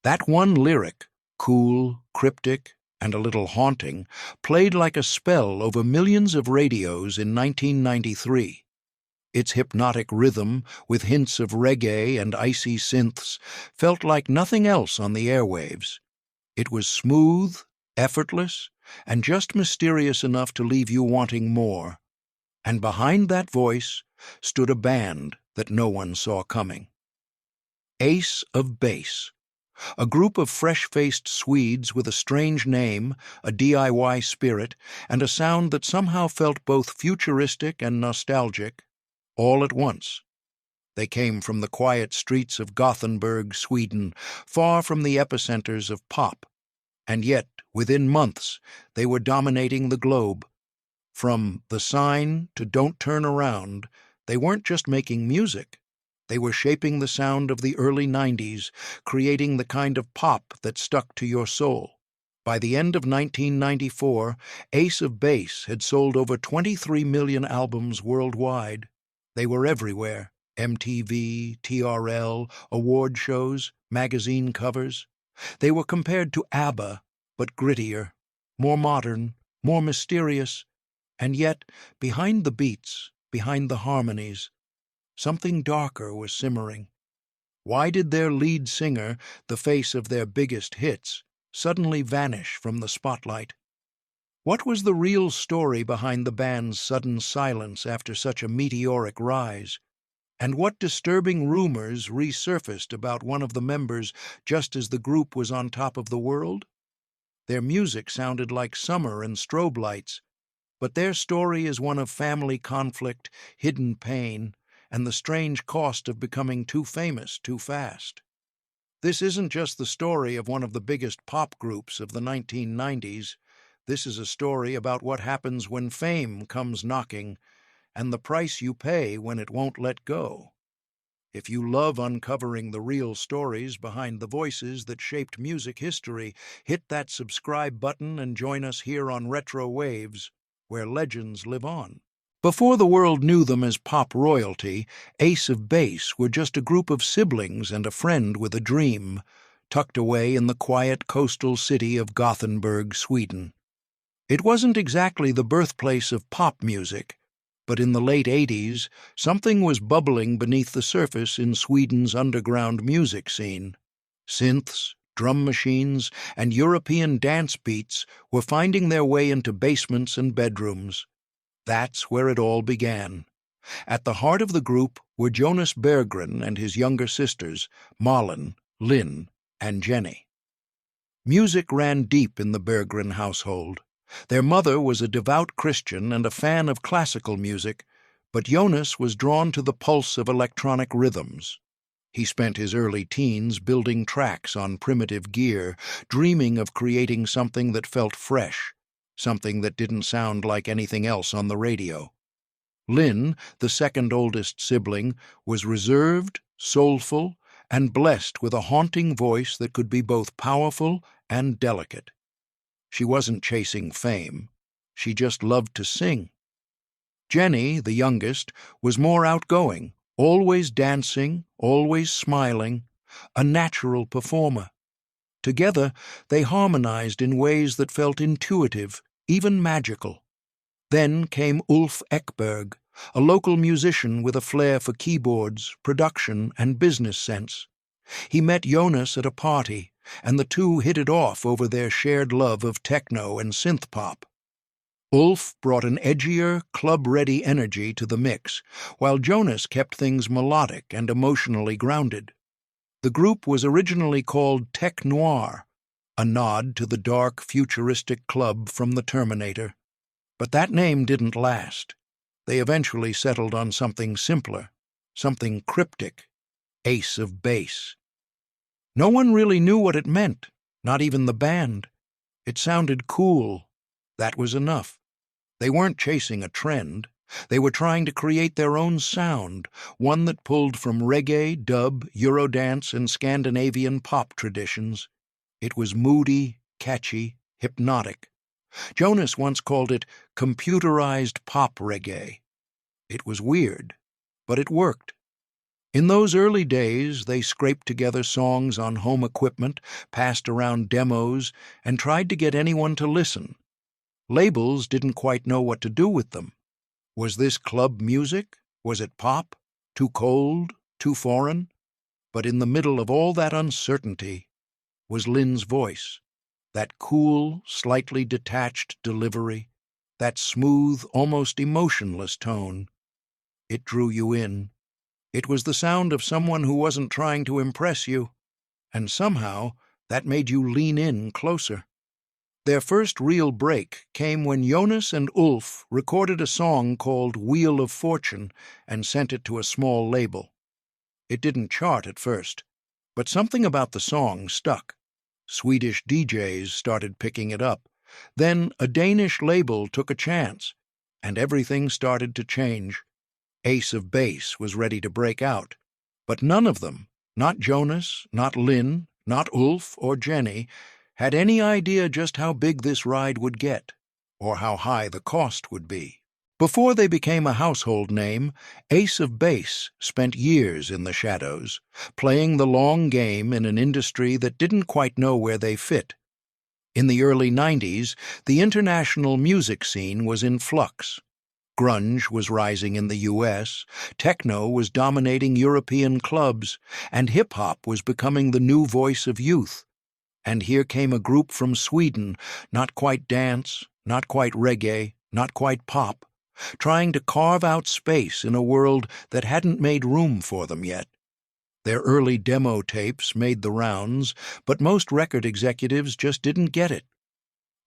That one lyric, cool, cryptic, and a little haunting, played like a spell over millions of radios in 1993. Its hypnotic rhythm, with hints of reggae and icy synths, felt like nothing else on the airwaves. It was smooth, effortless, and just mysterious enough to leave you wanting more. And behind that voice stood a band that no one saw coming. Ace of Base, a group of fresh-faced Swedes with a strange name, a DIY spirit, and a sound that somehow felt both futuristic and nostalgic, all at once. They came from the quiet streets of Gothenburg, Sweden, far from the epicenters of pop. And yet, within months, they were dominating the globe. From The Sign to Don't Turn Around, they weren't just making music. They were shaping the sound of the early 90s, creating the kind of pop that stuck to your soul. By the end of 1994, Ace of Base had sold over 23 million albums worldwide. They were everywhere: MTV, TRL, award shows, magazine covers. They were compared to ABBA, but grittier, more modern, more mysterious, and yet, behind the beats, behind the harmonies, something darker was simmering. Why did their lead singer, the face of their biggest hits, suddenly vanish from the spotlight? What was the real story behind the band's sudden silence after such a meteoric rise? And what disturbing rumors resurfaced about one of the members just as the group was on top of the world? Their music sounded like summer and strobe lights, but their story is one of family conflict, hidden pain, and the strange cost of becoming too famous too fast. This isn't just the story of one of the biggest pop groups of the 1990s. This is a story about what happens when fame comes knocking, and the price you pay when it won't let go. If you love uncovering the real stories behind the voices that shaped music history, hit that subscribe button and join us here on RetroWaves, where legends live on. Before the world knew them as pop royalty, Ace of Base were just a group of siblings and a friend with a dream, tucked away in the quiet coastal city of Gothenburg, Sweden. It wasn't exactly the birthplace of pop music, but in the late 80s, something was bubbling beneath the surface in Sweden's underground music scene. Synths, drum machines, and European dance beats were finding their way into basements and bedrooms. That's where it all began. At the heart of the group were Jonas Berggren and his younger sisters, Malin, Lynn, and Jenny. Music ran deep in the Berggren household. Their mother was a devout Christian and a fan of classical music, but Jonas was drawn to the pulse of electronic rhythms. He spent his early teens building tracks on primitive gear, dreaming of creating something that felt fresh, something that didn't sound like anything else on the radio. Lynn, the second oldest sibling, was reserved, soulful, and blessed with a haunting voice that could be both powerful and delicate. She wasn't chasing fame. She just loved to sing. Jenny, the youngest, was more outgoing, always dancing, always smiling, a natural performer. Together, they harmonized in ways that felt intuitive, even magical. Then came Ulf Ekberg, a local musician with a flair for keyboards, production, and business sense. He met Jonas at a party, and the two hit it off over their shared love of techno and synth-pop. Ulf brought an edgier, club-ready energy to the mix, while Jonas kept things melodic and emotionally grounded. The group was originally called Tech Noir, a nod to the dark, futuristic club from the Terminator. But that name didn't last. They eventually settled on something simpler, something cryptic: Ace of Base. No one really knew what it meant, not even the band. It sounded cool. That was enough. They weren't chasing a trend. They were trying to create their own sound, one that pulled from reggae, dub, Eurodance, and Scandinavian pop traditions. It was moody, catchy, hypnotic. Jonas once called it computerized pop reggae. It was weird, but it worked. In those early days, they scraped together songs on home equipment, passed around demos, and tried to get anyone to listen. Labels didn't quite know what to do with them. Was this club music? Was it pop? Too cold? Too foreign? But in the middle of all that uncertainty was Lynn's voice, that cool, slightly detached delivery, that smooth, almost emotionless tone. It drew you in. It was the sound of someone who wasn't trying to impress you, and somehow that made you lean in closer. Their first real break came when Jonas and Ulf recorded a song called Wheel of Fortune and sent it to a small label. It didn't chart at first, but something about the song stuck. Swedish DJs started picking it up. Then a Danish label took a chance, and everything started to change. Ace of Base was ready to break out, but none of them, not Jonas, not Lynn, not Ulf or Jenny, had any idea just how big this ride would get, or how high the cost would be. Before they became a household name, Ace of Base spent years in the shadows, playing the long game in an industry that didn't quite know where they fit. In the early 90s, the international music scene was in flux. Grunge was rising in the US, techno was dominating European clubs, and hip-hop was becoming the new voice of youth. And here came a group from Sweden, not quite dance, not quite reggae, not quite pop, trying to carve out space in a world that hadn't made room for them yet. Their early demo tapes made the rounds, but most record executives just didn't get it.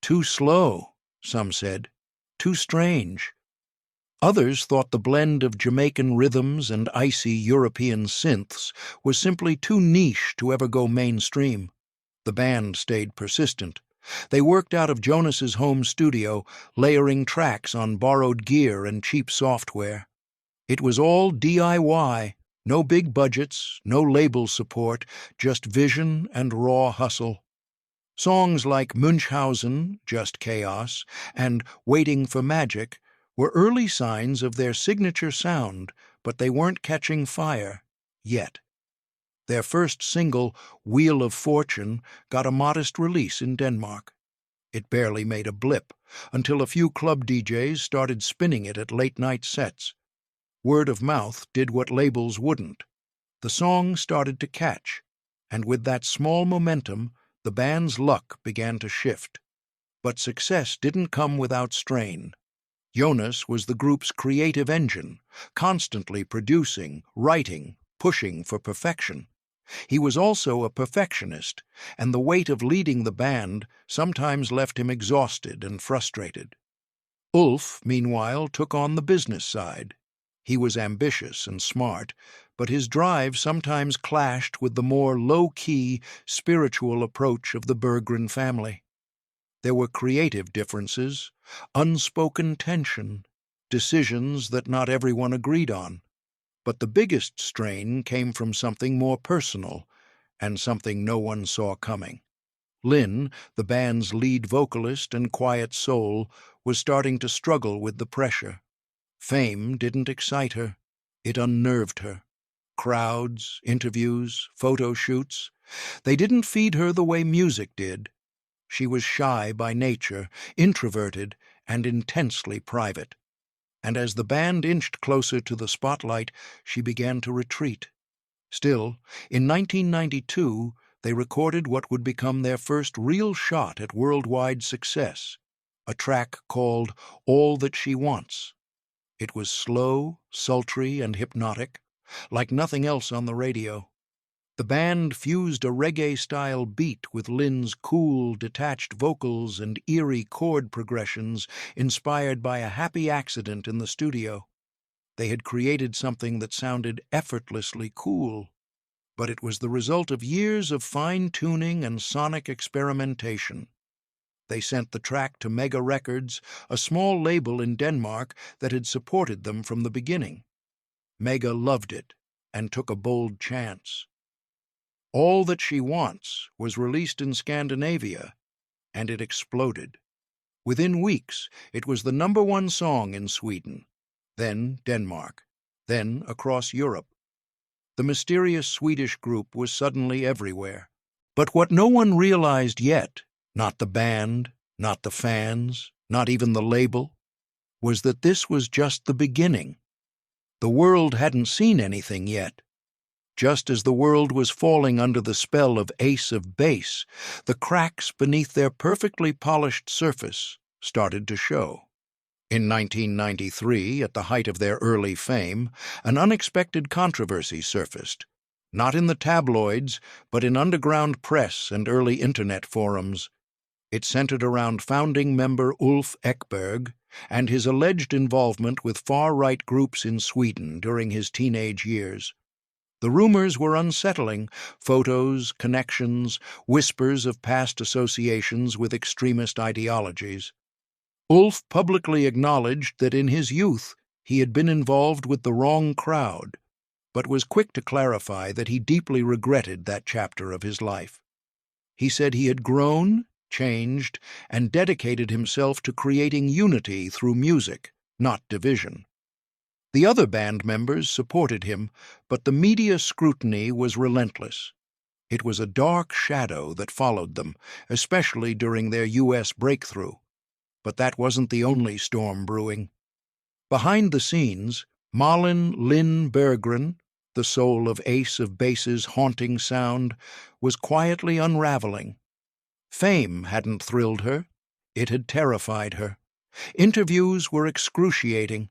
Too slow, some said. Too strange. Others thought the blend of Jamaican rhythms and icy European synths was simply too niche to ever go mainstream. The band stayed persistent. They worked out of Jonas's home studio, layering tracks on borrowed gear and cheap software. It was all DIY, no big budgets, no label support, just vision and raw hustle. Songs like Munchausen, Just Chaos, and Waiting for Magic were early signs of their signature sound, but they weren't catching fire yet. Their first single, Wheel of Fortune, got a modest release in Denmark. It barely made a blip, until a few club DJs started spinning it at late-night sets. Word of mouth did what labels wouldn't. The song started to catch, and with that small momentum, the band's luck began to shift. But success didn't come without strain. Jonas was the group's creative engine, constantly producing, writing, pushing for perfection. He was also a perfectionist, and the weight of leading the band sometimes left him exhausted and frustrated. Ulf, meanwhile, took on the business side. He was ambitious and smart, but his drive sometimes clashed with the more low-key, spiritual approach of the Berggren family. There were creative differences, unspoken tension, decisions that not everyone agreed on. But the biggest strain came from something more personal, and something no one saw coming. Lynn, the band's lead vocalist and quiet soul, was starting to struggle with the pressure. Fame didn't excite her. It unnerved her. Crowds, interviews, photo shoots, they didn't feed her the way music did. She was shy by nature, introverted, and intensely private. And as the band inched closer to the spotlight, she began to retreat. Still, in 1992, they recorded what would become their first real shot at worldwide success, a track called All That She Wants. It was slow, sultry, and hypnotic, like nothing else on the radio. The band fused a reggae-style beat with Lynn's cool, detached vocals and eerie chord progressions inspired by a happy accident in the studio. They had created something that sounded effortlessly cool, but it was the result of years of fine-tuning and sonic experimentation. They sent the track to Mega Records, a small label in Denmark that had supported them from the beginning. Mega loved it and took a bold chance. All That She Wants was released in Scandinavia, and it exploded. Within weeks, it was the #1 song in Sweden, then Denmark, then across Europe. The mysterious Swedish group was suddenly everywhere. But what no one realized yet, not the band, not the fans, not even the label, was that this was just the beginning. The world hadn't seen anything yet. Just as the world was falling under the spell of Ace of Base, the cracks beneath their perfectly polished surface started to show. In 1993, at the height of their early fame, an unexpected controversy surfaced, not in the tabloids, but in underground press and early internet forums. It centered around founding member Ulf Ekberg and his alleged involvement with far-right groups in Sweden during his teenage years. The rumors were unsettling: photos, connections, whispers of past associations with extremist ideologies. Ulf publicly acknowledged that in his youth he had been involved with the wrong crowd, but was quick to clarify that he deeply regretted that chapter of his life. He said he had grown, changed, and dedicated himself to creating unity through music, not division. The other band members supported him, but the media scrutiny was relentless. It was a dark shadow that followed them, especially during their U.S. breakthrough. But that wasn't the only storm brewing. Behind the scenes, Linn Berggren, the soul of Ace of Base's haunting sound, was quietly unraveling. Fame hadn't thrilled her. It had terrified her. Interviews were excruciating.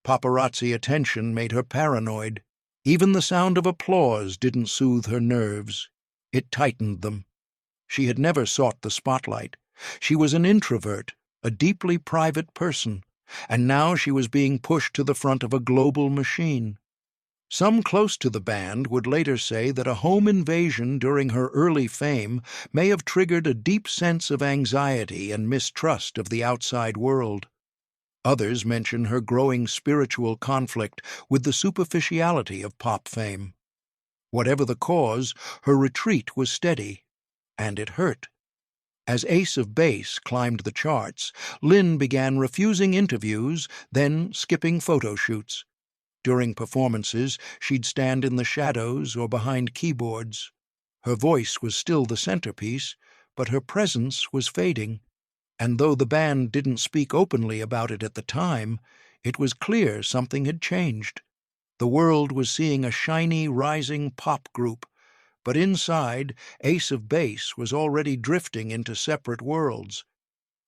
Paparazzi attention made her paranoid. Even the sound of applause didn't soothe her nerves. It tightened them. She had never sought the spotlight. She was an introvert, a deeply private person, and now she was being pushed to the front of a global machine. Some close to the band would later say that a home invasion during her early fame may have triggered a deep sense of anxiety and mistrust of the outside world. Others mention her growing spiritual conflict with the superficiality of pop fame. Whatever the cause, her retreat was steady, and it hurt. As Ace of Base climbed the charts, Lynn began refusing interviews, then skipping photo shoots. During performances, she'd stand in the shadows or behind keyboards. Her voice was still the centerpiece, but her presence was fading. And though the band didn't speak openly about it at the time, it was clear something had changed. The world was seeing a shiny, rising pop group, but inside, Ace of Base was already drifting into separate worlds.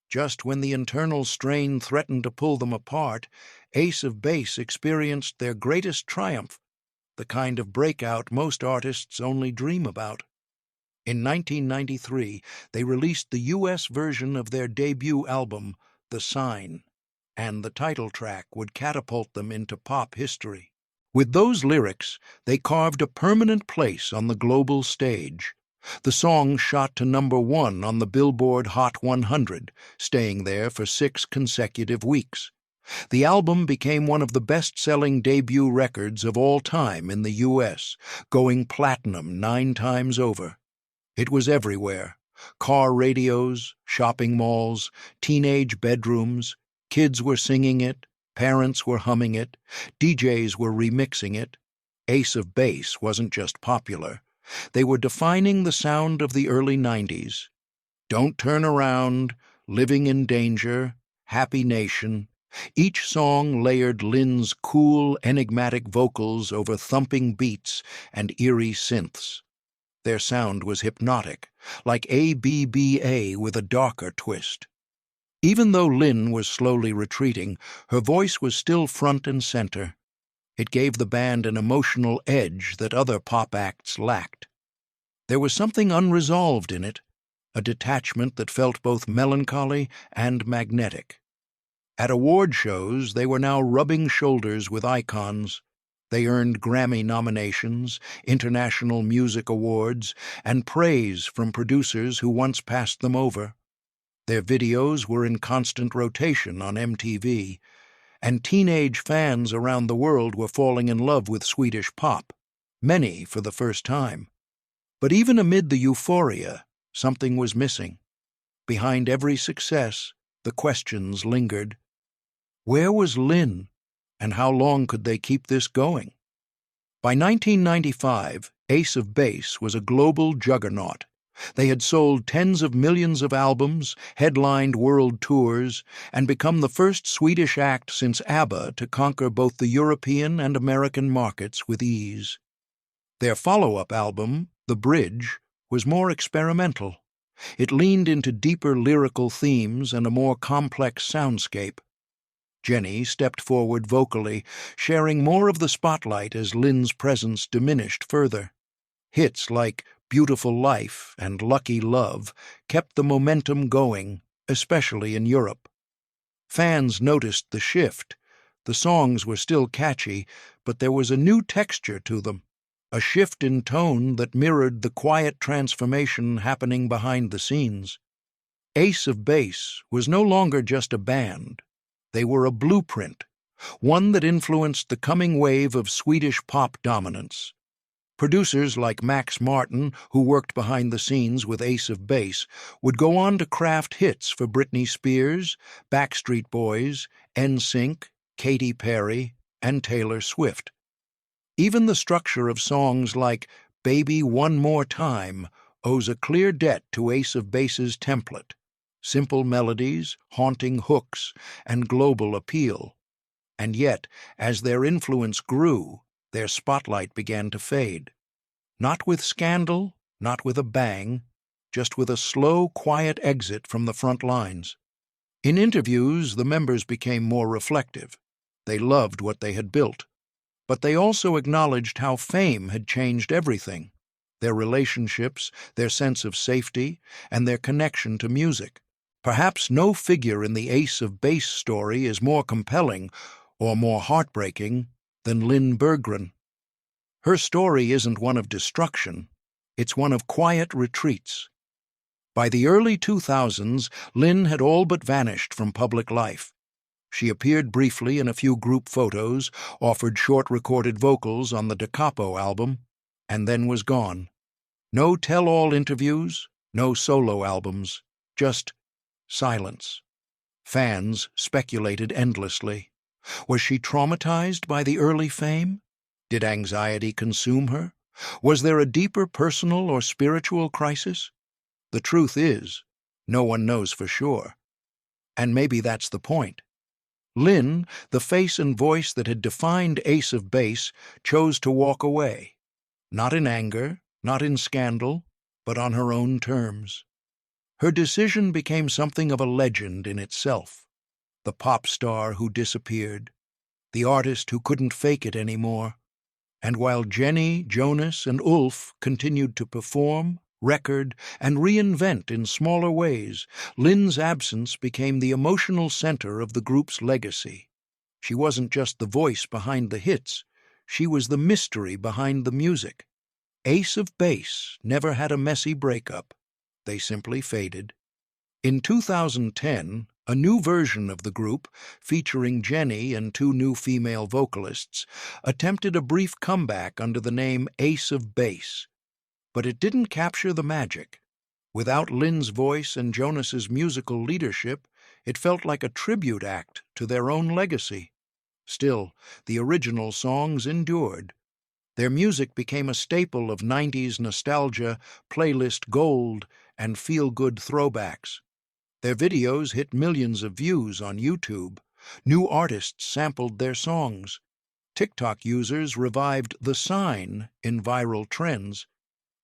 Just when the internal strain threatened to pull them apart, Ace of Base experienced their greatest triumph, the kind of breakout most artists only dream about. In 1993, they released the U.S. version of their debut album, The Sign, and the title track would catapult them into pop history. With those lyrics, they carved a permanent place on the global stage. The song shot to #1 on the Billboard Hot 100, staying there for 6 consecutive weeks. The album became one of the best-selling debut records of all time in the U.S., going platinum 9 times over. It was everywhere: car radios, shopping malls, teenage bedrooms. Kids were singing it, parents were humming it, DJs were remixing it. Ace of Base wasn't just popular. They were defining the sound of the early 90s. Don't Turn Around, Living in Danger, Happy Nation. Each song layered Lynn's cool, enigmatic vocals over thumping beats and eerie synths. Their sound was hypnotic, like ABBA with a darker twist. Even though Lynn was slowly retreating, her voice was still front and center. It gave the band an emotional edge that other pop acts lacked. There was something unresolved in it, a detachment that felt both melancholy and magnetic. At award shows, they were now rubbing shoulders with icons. They earned Grammy nominations, international music awards, and praise from producers who once passed them over. Their videos were in constant rotation on MTV, and teenage fans around the world were falling in love with Swedish pop, many for the first time. But even amid the euphoria, something was missing. Behind every success, the questions lingered. Where was Lynn, and how long could they keep this going? By 1995, Ace of Base was a global juggernaut. They had sold tens of millions of albums, headlined world tours, and become the first Swedish act since ABBA to conquer both the European and American markets with ease. Their follow-up album, The Bridge, was more experimental. It leaned into deeper lyrical themes and a more complex soundscape. Jenny stepped forward vocally, sharing more of the spotlight as Lynn's presence diminished further. Hits like Beautiful Life and Lucky Love kept the momentum going, especially in Europe. Fans noticed the shift. The songs were still catchy, but there was a new texture to them, a shift in tone that mirrored the quiet transformation happening behind the scenes. Ace of Base was no longer just a band. They were a blueprint, one that influenced the coming wave of Swedish pop dominance. Producers like Max Martin, who worked behind the scenes with Ace of Base, would go on to craft hits for Britney Spears, Backstreet Boys, NSYNC, Katy Perry, and Taylor Swift. Even the structure of songs like Baby One More Time owes a clear debt to Ace of Base's template: simple melodies, haunting hooks, and global appeal. And yet, as their influence grew, their spotlight began to fade. Not with scandal, not with a bang, just with a slow, quiet exit from the front lines. In interviews, the members became more reflective. They loved what they had built. But they also acknowledged how fame had changed everything: their relationships, their sense of safety, and their connection to music. Perhaps no figure in the Ace of Base story is more compelling or more heartbreaking than Linn Berggren. Her story isn't one of destruction, it's one of quiet retreats. By the early 2000s, Lynn had all but vanished from public life. She appeared briefly in a few group photos, offered short recorded vocals on the Da Capo album, and then was gone. No tell-all interviews, no solo albums, just silence. Fans speculated endlessly. Was she traumatized by the early fame? Did anxiety consume her? Was there a deeper personal or spiritual crisis? The truth is, no one knows for sure. And maybe that's the point. Lynn, the face and voice that had defined Ace of Base, chose to walk away. Not in anger, not in scandal, but on her own terms. Her decision became something of a legend in itself. The pop star who disappeared, the artist who couldn't fake it anymore. And while Jenny, Jonas, and Ulf continued to perform, record, and reinvent in smaller ways, Lynn's absence became the emotional center of the group's legacy. She wasn't just the voice behind the hits, she was the mystery behind the music. Ace of Base never had a messy breakup. They simply faded. In 2010, a new version of the group, featuring Jenny and two new female vocalists, attempted a brief comeback under the name Ace of Base. But it didn't capture the magic. Without Lynn's voice and Jonas's musical leadership, it felt like a tribute act to their own legacy. Still, the original songs endured. Their music became a staple of 90s nostalgia, playlist gold, and feel-good throwbacks. Their videos hit millions of views on YouTube. New artists sampled their songs. TikTok users revived The Sign in viral trends.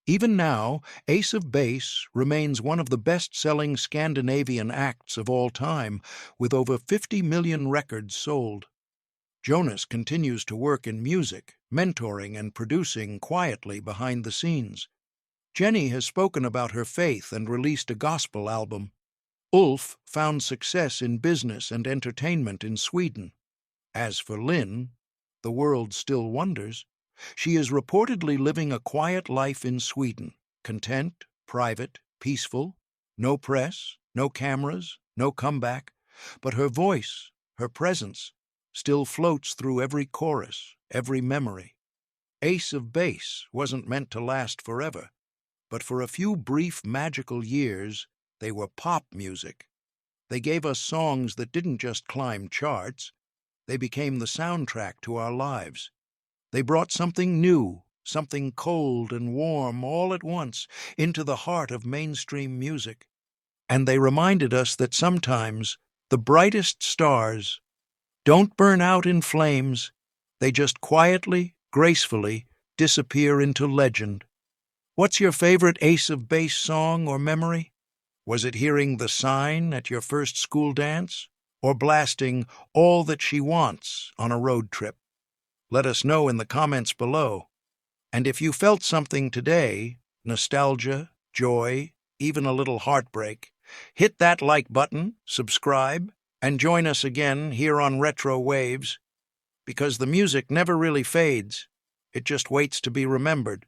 Even now, Ace of Base remains one of the best-selling Scandinavian acts of all time, with over 50 million records sold. Jonas continues to work in music, mentoring and producing quietly behind the scenes. Jenny has spoken about her faith and released a gospel album. Ulf found success in business and entertainment in Sweden. As for Lynn, the world still wonders. She is reportedly living a quiet life in Sweden, content, private, peaceful, no press, no cameras, no comeback, but her voice, her presence, still floats through every chorus, every memory. Ace of Base wasn't meant to last forever, but for a few brief magical years, they were pop music. They gave us songs that didn't just climb charts, they became the soundtrack to our lives. They brought something new, something cold and warm all at once into the heart of mainstream music. And they reminded us that sometimes the brightest stars don't burn out in flames. They just quietly, gracefully disappear into legend. What's your favorite Ace of Base song or memory? Was it hearing The Sign at your first school dance? Or blasting All That She Wants on a road trip? Let us know in the comments below. And if you felt something today, nostalgia, joy, even a little heartbreak, hit that like button, subscribe, and join us again here on RetroWaves, because the music never really fades. It just waits to be remembered.